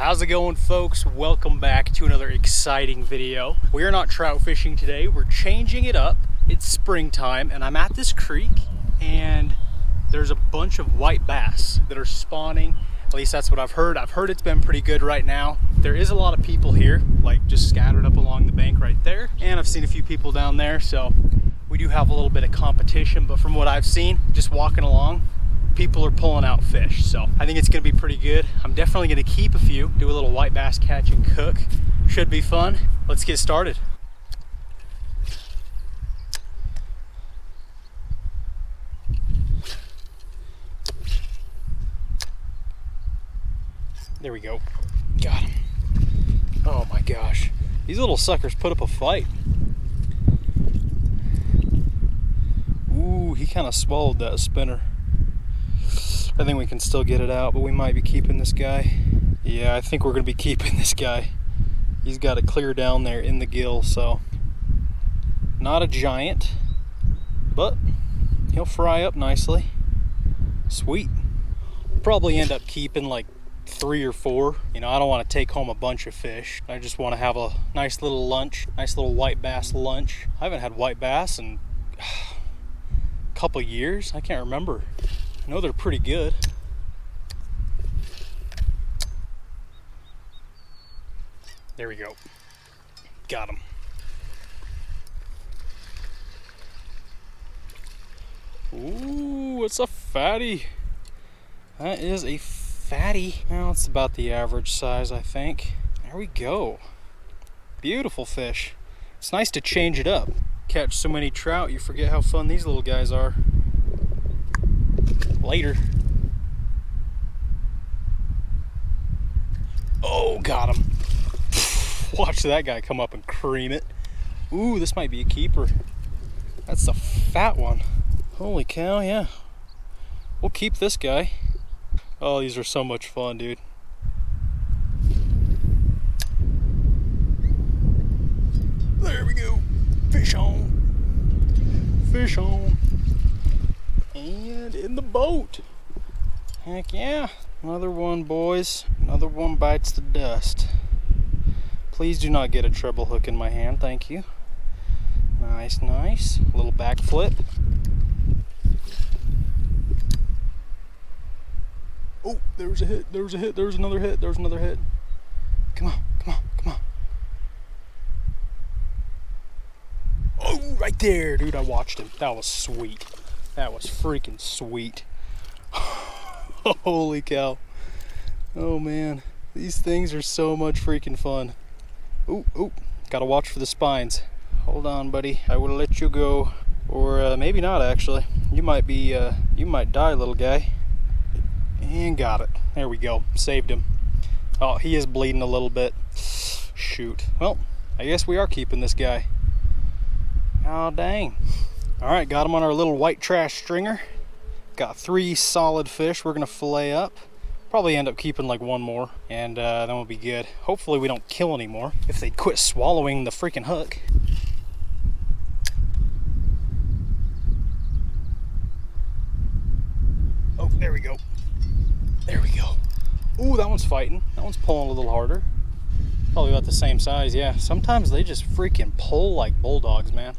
How's it going, folks? Welcome back to another exciting video. We are not trout fishing today. We're changing it up. It's springtime and I'm at this creek and there's a bunch of white bass that are spawning. At least that's what I've heard. I've heard it's been pretty good right now. There is a lot of people here, like just scattered up along the bank right there. And I've seen a few people down there, so we do have a little bit of competition. But from what I've seen, just walking along, people are pulling out fish. So I think it's gonna be pretty good. I'm definitely gonna keep a few, do a little white bass catch and cook. Should be fun. Let's get started. There we go. Got him. Oh my gosh. These little suckers put up a fight. Ooh, he kind of swallowed that spinner. I think we can still get it out, but we might be keeping this guy. Yeah, I think we're going to be keeping this guy. He's got it clear down there in the gill, so not a giant, but he'll fry up nicely. Sweet. Probably end up keeping like 3 or 4. You know, I don't want to take home a bunch of fish. I just want to have a nice little lunch, nice little white bass lunch. I haven't had white bass in a couple years. I can't remember. I know they're pretty good. There we go. Got him. Ooh, it's a fatty. That is a fatty. Well, it's about the average size, I think. There we go. Beautiful fish. It's nice to change it up. Catch so many trout, you forget how fun these little guys are. Later. Oh, got him. Watch that guy come up and cream it. Ooh, this might be a keeper. That's a fat one. Holy cow, yeah. We'll keep this guy. Oh, these are so much fun, dude. There we go. Fish on. Fish on. And in the boat. Heck yeah. Another one, boys. Another one bites the dust. Please do not get a treble hook in my hand, thank you. Nice, nice. A little back flip. Oh, there was a hit, there was a hit, there was another hit, there was another hit. Come on, come on, come on. Oh, right there, dude, I watched him. That was sweet. That was freaking sweet. Holy cow. Oh man, these things are so much freaking fun. Ooh, ooh, gotta watch for the spines. Hold on, buddy, I will let you go. Or maybe not, actually. You might die, little guy. And got it. There we go. Saved him. Oh, he is bleeding a little bit. Shoot. Well, I guess we are keeping this guy. Oh, dang. All right, got him on our little white trash stringer. Got 3 solid fish we're going to fillet up. Probably end up keeping like 1 more, and then we'll be good. Hopefully we don't kill any more if they quit swallowing the freaking hook. Oh, there we go. There we go. Ooh, that one's fighting. That one's pulling a little harder. Probably about the same size, yeah. Sometimes they just freaking pull like bulldogs, man.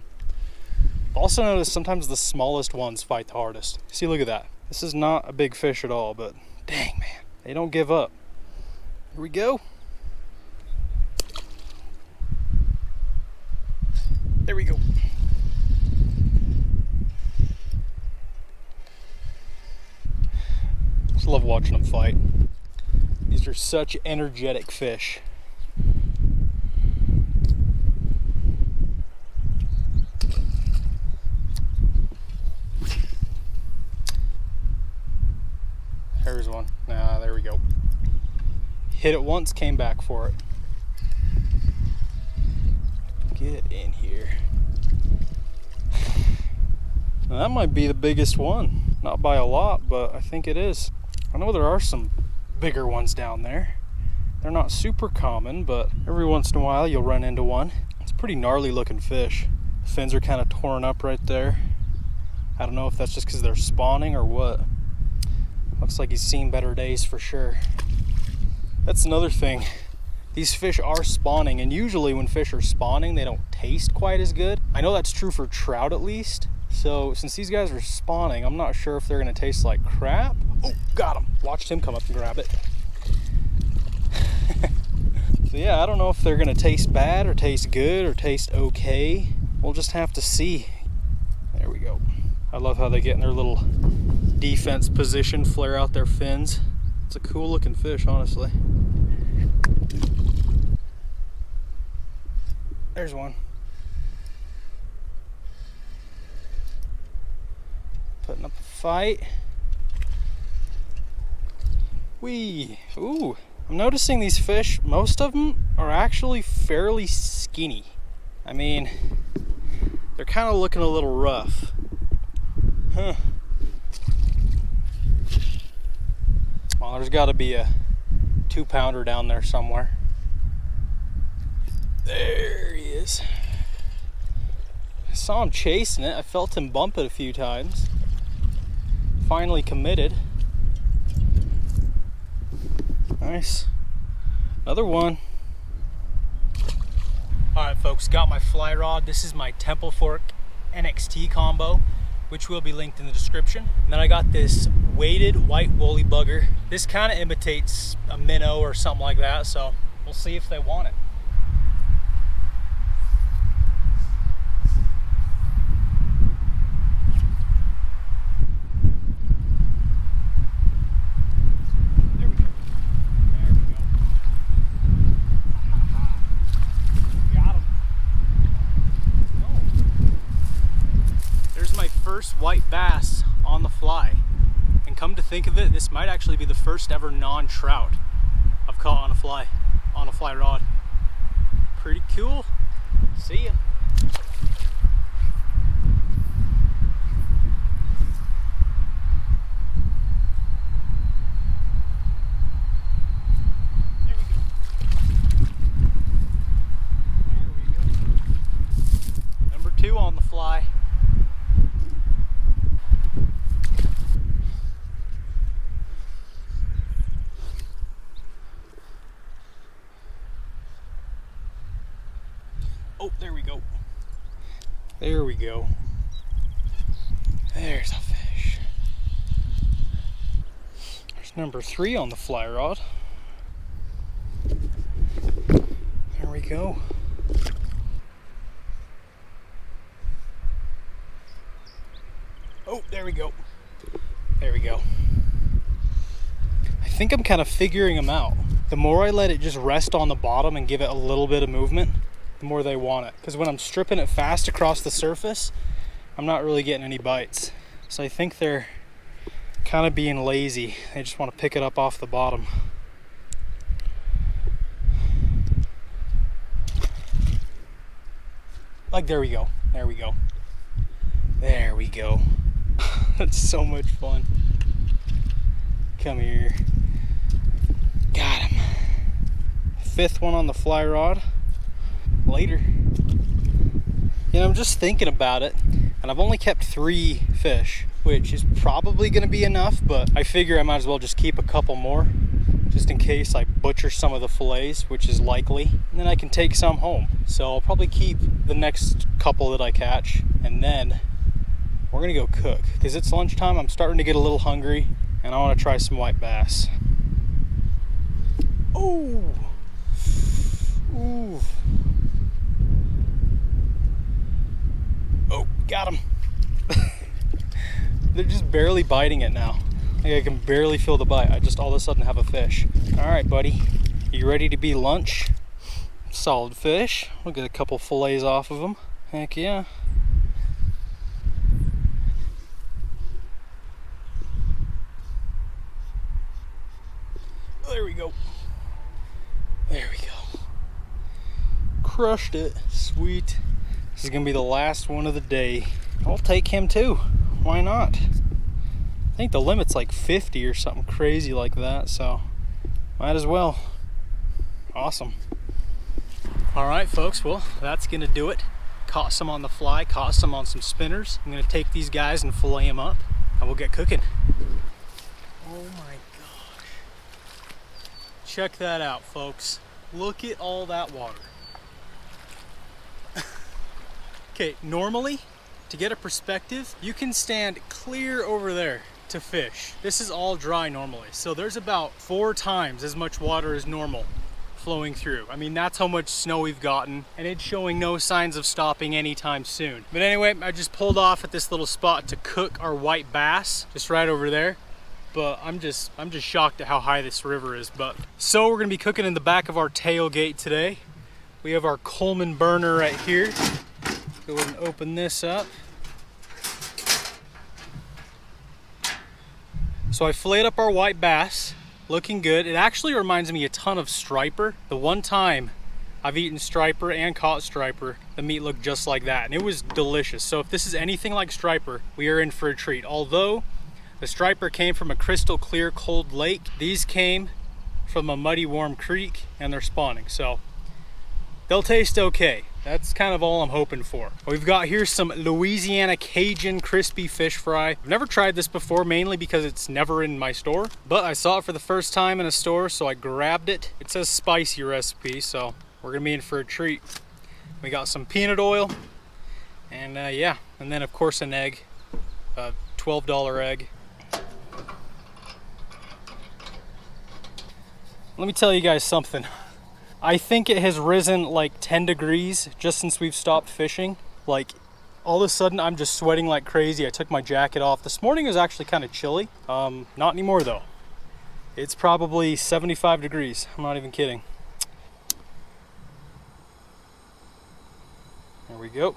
I've also noticed sometimes the smallest ones fight the hardest. See, look at that. This is not a big fish at all, but dang, man. They don't give up. Here we go. There we go. Just love watching them fight. These are such energetic fish. There's one. Ah, there we go. Hit it once, came back for it. Get in here. Now, that might be the biggest one. Not by a lot, but I think it is. I know there are some bigger ones down there. They're not super common, but every once in a while you'll run into one. It's a pretty gnarly looking fish. The fins are kind of torn up right there. I don't know if that's just because they're spawning or what. Looks like he's seen better days for sure. That's another thing. These fish are spawning, and usually when fish are spawning, they don't taste quite as good. I know that's true for trout at least. So since these guys are spawning, I'm not sure if they're gonna taste like crap. Oh, got him. Watched him come up and grab it. So yeah, I don't know if they're gonna taste bad or taste good or taste okay. We'll just have to see. There we go. I love how they get in their little defense position, flare out their fins. It's a cool looking fish, honestly. There's one. Putting up a fight. Whee! Ooh! I'm noticing these fish, most of them are actually fairly skinny. I mean, they're kind of looking a little rough. Huh. Well, there's got to be a 2-pounder down there somewhere. There he is. I saw him chasing it. I felt him bump it a few times. Finally committed. Nice. Another one. Alright folks, got my fly rod. This is my Temple Fork NXT combo, which will be linked in the description. And then I got this weighted white woolly bugger. This kind of imitates a minnow or something like that, so we'll see if they want it. First white bass on the fly, and come to think of it, this might actually be the first ever non-trout I've caught on a fly rod. Pretty cool. See ya. There we go. Number 2 on the fly. Oh, there we go. There we go. There's a fish. There's number 3 on the fly rod. There we go. Oh, there we go. There we go. I think I'm kind of figuring them out. The more I let it just rest on the bottom and give it a little bit of movement, the more they want it. Because when I'm stripping it fast across the surface, I'm not really getting any bites. So I think they're kind of being lazy. They just want to pick it up off the bottom. Like, there we go. There we go. There we go. That's so much fun. Come here. Got him. 5th one on the fly rod. Later. You know, I'm just thinking about it, and I've only kept 3 fish, which is probably going to be enough, but I figure I might as well just keep a couple more, just in case I butcher some of the fillets, which is likely, and then I can take some home. So I'll probably keep the next couple that I catch, and then we're going to go cook, because it's lunchtime. I'm starting to get a little hungry, and I want to try some white bass. Oh! Ooh! Oh, got him. They're just barely biting it now. Like, I can barely feel the bite. I just all of a sudden have a fish. All right, buddy. You ready to be lunch? Solid fish. We'll get a couple fillets off of them. Heck yeah. There we go. There we go. Crushed it. Sweet. This is gonna be the last one of the day. I'll take him too. Why not? I think the limit's like 50 or something crazy like that, so might as well. Awesome. All right, folks, well, that's gonna do it. Caught some on the fly, caught some on some spinners. I'm gonna take these guys and fillet them up, and we'll get cooking. Oh my gosh. check that out, folks. Look at all that water. Okay, normally, to get a perspective, you can stand clear over there to fish. This is all dry normally, so there's about 4 times as much water as normal flowing through. I mean, that's how much snow we've gotten, and it's showing no signs of stopping anytime soon. But anyway, I just pulled off at this little spot to cook our white bass, just right over there. But I'm just shocked at how high this river is. But so we're gonna be cooking in the back of our tailgate today. We have our Coleman burner right here. Go ahead and open this up. So I filleted up our white bass, looking good. It actually reminds me a ton of striper. The one time I've eaten striper and caught striper, the meat looked just like that, and it was delicious. So if this is anything like striper, we are in for a treat. Although the striper came from a crystal clear cold lake, these came from a muddy warm creek, and they're spawning. So they'll taste okay. That's kind of all I'm hoping for. We've got here some Louisiana Cajun crispy fish fry. I've never tried this before, mainly because it's never in my store, but I saw it for the first time in a store, so I grabbed it. It says spicy recipe, so we're gonna be in for a treat. We got some peanut oil, and yeah, and then of course an egg, a $12 egg. Let me tell you guys something. I think it has risen like 10 degrees just since we've stopped fishing. Like, all of a sudden I'm just sweating like crazy. I took my jacket off. This morning it was actually kind of chilly. Not anymore though. It's probably 75 degrees. I'm not even kidding. There we go.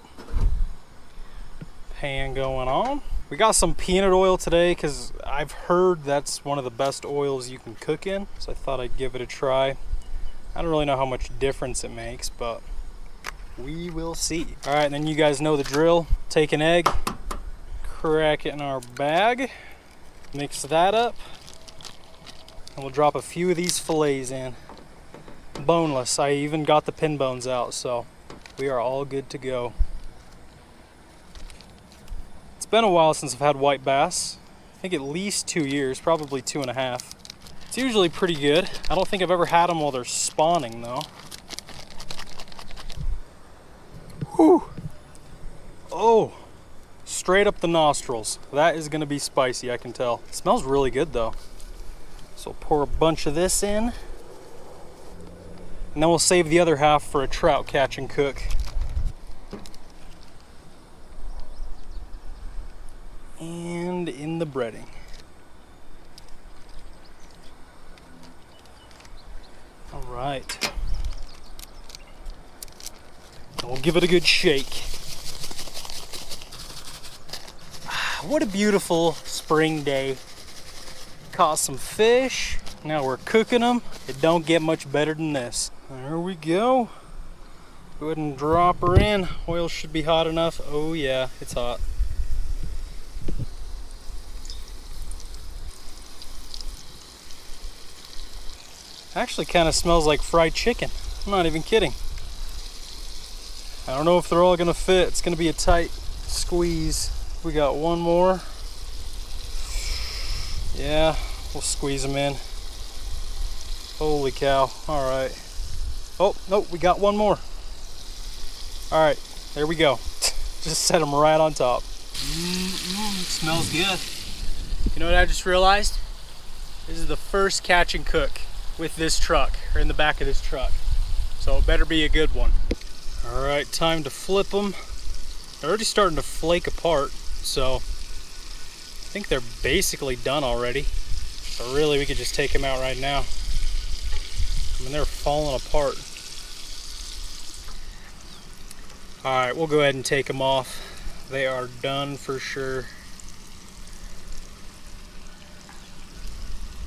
Pan going on. We got some peanut oil today because I've heard that's one of the best oils you can cook in. So I thought I'd give it a try. I don't really know how much difference it makes, but we will see. All right, and then you guys know the drill. Take an egg, crack it in our bag, mix that up, and we'll drop a few of these fillets in. Boneless. I even got the pin bones out, so we are all good to go. It's been a while since I've had white bass. I think at least 2 years, probably 2.5. It's usually pretty good. I don't think I've ever had them while they're spawning though. Whew. Oh, straight up the nostrils. That is gonna be spicy, I can tell. It smells really good though. So we'll pour a bunch of this in. And then we'll save the other half for a trout catch and cook. And in the breading. All right. We'll give it a good shake. What a beautiful spring day. Caught some fish. Now we're cooking them. It don't get much better than this. There we go. Go ahead and drop her in. Oil should be hot enough. Oh yeah, it's hot. Actually kind of smells like fried chicken. I'm not even kidding. I don't know if they're all gonna fit. It's gonna be a tight squeeze. We got one more. Yeah, we'll squeeze them in. Holy cow. All right. Oh, nope, we got one more. All right, there we go. Just set them right on top. Smells good. You know what I just realized? This is the first catch and cook with this truck, or in the back of this truck. So it better be a good one. All right, time to flip them. They're already starting to flake apart, so I think they're basically done already. So really, we could just take them out right now. I mean, they're falling apart. All right, we'll go ahead and take them off. They are done for sure.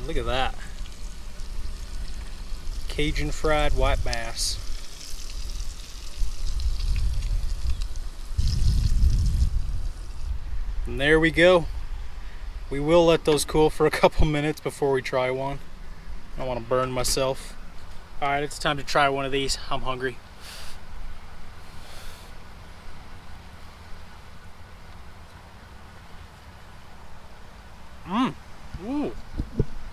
Look at that. Cajun fried white bass. And there we go. We will let those cool for a couple minutes before we try one. I don't want to burn myself. All right, it's time to try one of these. I'm hungry. Ooh,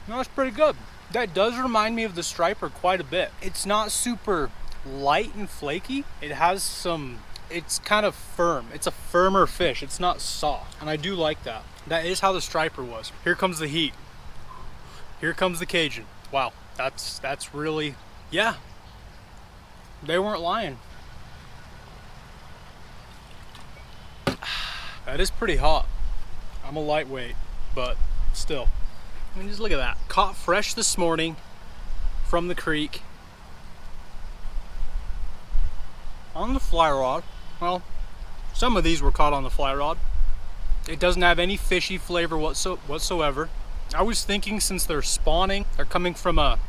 that's pretty good. That does remind me of the striper quite a bit. It's not super light and flaky. It has some, it's kind of firm. It's a firmer fish. It's not soft. And I do like that. That is how the striper was. Here comes the heat. Here comes the Cajun. Wow, that's really, yeah. They weren't lying. That is pretty hot. I'm a lightweight, but still. I mean, just look at that. Caught fresh this morning from the creek on the fly rod. Well, some of these were caught on the fly rod. It doesn't have any fishy flavor whatsoever. I was thinking, since they're spawning, they're coming from a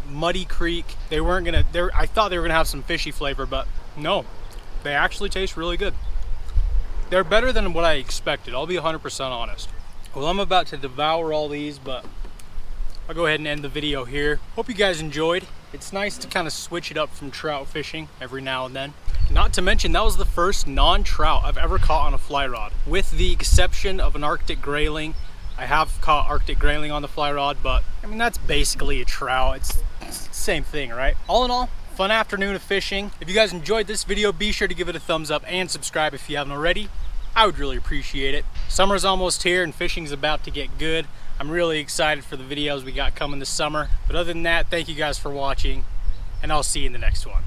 muddy creek, they weren't gonna, I thought they were gonna have some fishy flavor, but no, they actually taste really good. They're better than what I expected. I'll be 100% honest. Well, I'm about to devour all these, but I'll go ahead and end the video here. Hope you guys enjoyed. It's nice to kind of switch it up from trout fishing every now and then. Not to mention, that was the first non-trout I've ever caught on a fly rod. With the exception of an Arctic grayling. I have caught Arctic grayling on the fly rod, but I mean, that's basically a trout. It's the same thing, right? All in all, fun afternoon of fishing. If you guys enjoyed this video, be sure to give it a thumbs up and subscribe if you haven't already. I would really appreciate it. Summer's almost here and fishing's about to get good. I'm really excited for the videos we got coming this summer. But other than that, thank you guys for watching, and I'll see you in the next one.